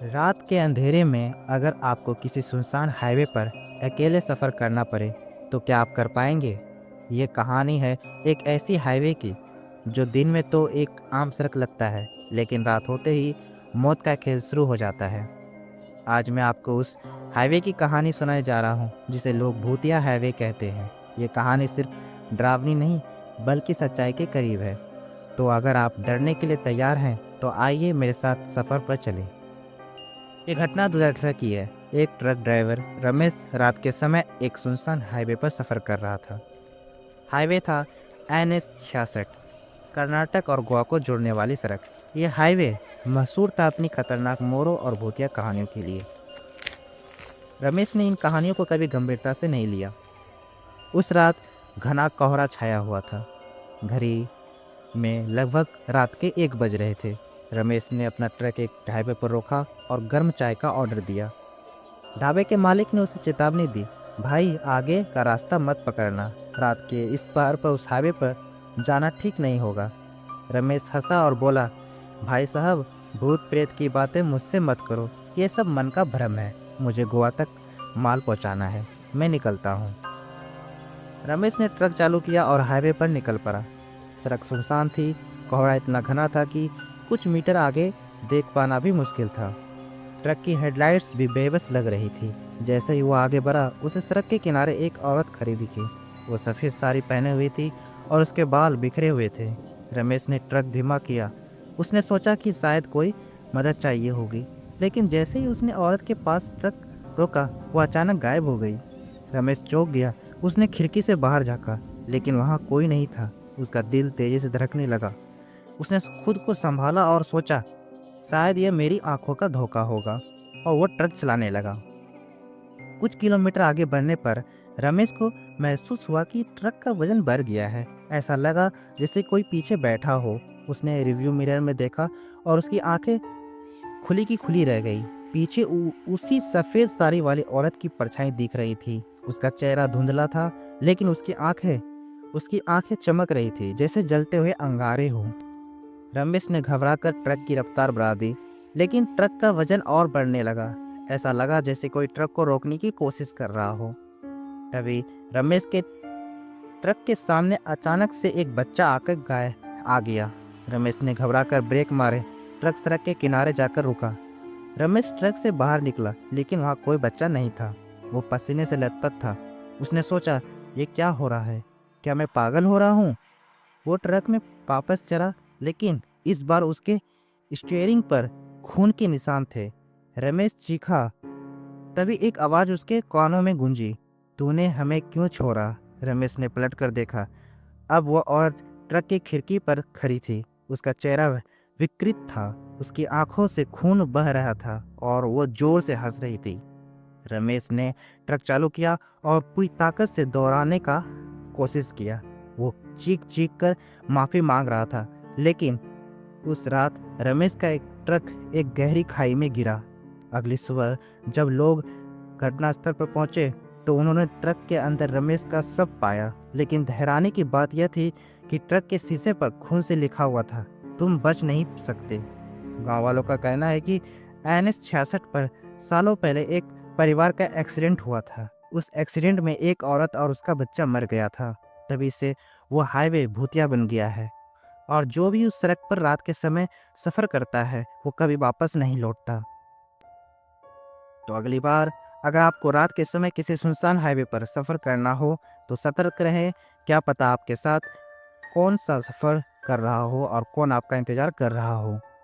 रात के अंधेरे में अगर आपको किसी सुनसान हाईवे पर अकेले सफ़र करना पड़े तो क्या आप कर पाएंगे? ये कहानी है एक ऐसी हाईवे की जो दिन में तो एक आम सड़क लगता है, लेकिन रात होते ही मौत का खेल शुरू हो जाता है। आज मैं आपको उस हाईवे की कहानी सुनाने जा रहा हूँ जिसे लोग भूतिया हाईवे कहते हैं। ये कहानी सिर्फ डरावनी नहीं बल्कि सच्चाई के करीब है। तो अगर आप डरने के लिए तैयार हैं तो आइए मेरे साथ सफ़र पर चलें। ये घटना 2018 की है। एक ट्रक ड्राइवर रमेश रात के समय एक सुनसान हाईवे पर सफ़र कर रहा था। हाईवे था NH 66, कर्नाटक और गोवा को जोड़ने वाली सड़क। ये हाईवे मशहूर था अपनी खतरनाक मोड़ों और भूतिया कहानियों के लिए। रमेश ने इन कहानियों को कभी गंभीरता से नहीं लिया। उस रात घना कोहरा छाया हुआ था। घड़ी में लगभग रात के 1 बज रहे थे। रमेश ने अपना ट्रक एक ढाबे पर रोका और गर्म चाय का ऑर्डर दिया। ढाबे के मालिक ने उसे चेतावनी दी, भाई आगे का रास्ता मत पकड़ना, रात के इस पार पर उस हाईवे पर जाना ठीक नहीं होगा। रमेश हंसा और बोला, भाई साहब, भूत प्रेत की बातें मुझसे मत करो, ये सब मन का भ्रम है। मुझे गोवा तक माल पहुंचाना है, मैं निकलता हूँ। रमेश ने ट्रक चालू किया और हाईवे पर निकल पड़ा। सड़क सुनसान थी। कोहरा इतना घना था कि कुछ मीटर आगे देख पाना भी मुश्किल था। ट्रक की हेडलाइट्स भी बेबस लग रही थी। जैसे ही वो आगे बढ़ा, उसे सड़क के किनारे एक औरत खड़ी दिखी। वो सफ़ेद साड़ी पहने हुई थी और उसके बाल बिखरे हुए थे। रमेश ने ट्रक धीमा किया। उसने सोचा कि शायद कोई मदद चाहिए होगी, लेकिन जैसे ही उसने औरत के पास ट्रक रोका, वो अचानक गायब हो गई। रमेश चौंक गया। उसने खिड़की से बाहर झाँका, लेकिन वहाँ कोई नहीं था। उसका दिल तेजी से धड़कने लगा। उसने खुद को संभाला और सोचा, शायद यह मेरी आंखों का धोखा होगा, और वो ट्रक चलाने लगा। कुछ किलोमीटर आगे बढ़ने पर रमेश को महसूस हुआ कि ट्रक का वजन बढ़ गया है। ऐसा लगा जैसे कोई पीछे बैठा हो। उसने रिव्यू मिरर में देखा और उसकी आंखें खुली की खुली रह गई। पीछे उसी सफ़ेद साड़ी वाली औरत की परछाई दिख रही थी। उसका चेहरा धुंधला था, लेकिन उसकी आंखें चमक रही थी जैसे जलते हुए अंगारे हों। रमेश ने घबराकर ट्रक की रफ्तार बढ़ा दी, लेकिन ट्रक का वजन और बढ़ने लगा। ऐसा लगा जैसे कोई ट्रक को रोकने की कोशिश कर रहा हो। तभी रमेश के ट्रक के सामने अचानक से एक बच्चा आकर गाय आ गया। रमेश ने घबराकर ब्रेक मारे। ट्रक सड़क के किनारे जाकर रुका। रमेश ट्रक से बाहर निकला, लेकिन वहाँ कोई बच्चा नहीं था। वो पसीने से लथपथ था। उसने सोचा, ये क्या हो रहा है? क्या मैं पागल हो रहा हूँ? वो ट्रक में वापस चला, लेकिन इस बार उसके स्टीयरिंग पर खून के निशान थे। रमेश चीखा। तभी एक आवाज़ उसके कानों में गूंजी, तूने हमें क्यों छोड़ा? रमेश ने पलट कर देखा। अब वो औरत ट्रक की खिड़की पर खड़ी थी। उसका चेहरा विकृत था। उसकी आंखों से खून बह रहा था और वो जोर से हंस रही थी। रमेश ने ट्रक चालू किया और पूरी ताकत से दौड़ाने का कोशिश किया। वो चीख चीख कर माफ़ी मांग रहा था, लेकिन उस रात रमेश का एक ट्रक एक गहरी खाई में गिरा। अगली सुबह जब लोग घटनास्थल पर पहुंचे तो उन्होंने ट्रक के अंदर रमेश का शव पाया, लेकिन हैरानी की बात यह थी कि ट्रक के शीशे पर खून से लिखा हुआ था, तुम बच नहीं सकते। गांव वालों का कहना है कि NH 66 पर सालों पहले एक परिवार का एक्सीडेंट हुआ था। उस एक्सीडेंट में एक औरत और उसका बच्चा मर गया था। तभी से वो हाईवे भूतिया बन गया है, और जो भी उस सड़क पर रात के समय सफ़र करता है वो कभी वापस नहीं लौटता। तो अगली बार अगर आपको रात के समय किसी सुनसान हाईवे पर सफ़र करना हो तो सतर्क रहें। क्या पता आपके साथ कौन सा सफ़र कर रहा हो और कौन आपका इंतज़ार कर रहा हो।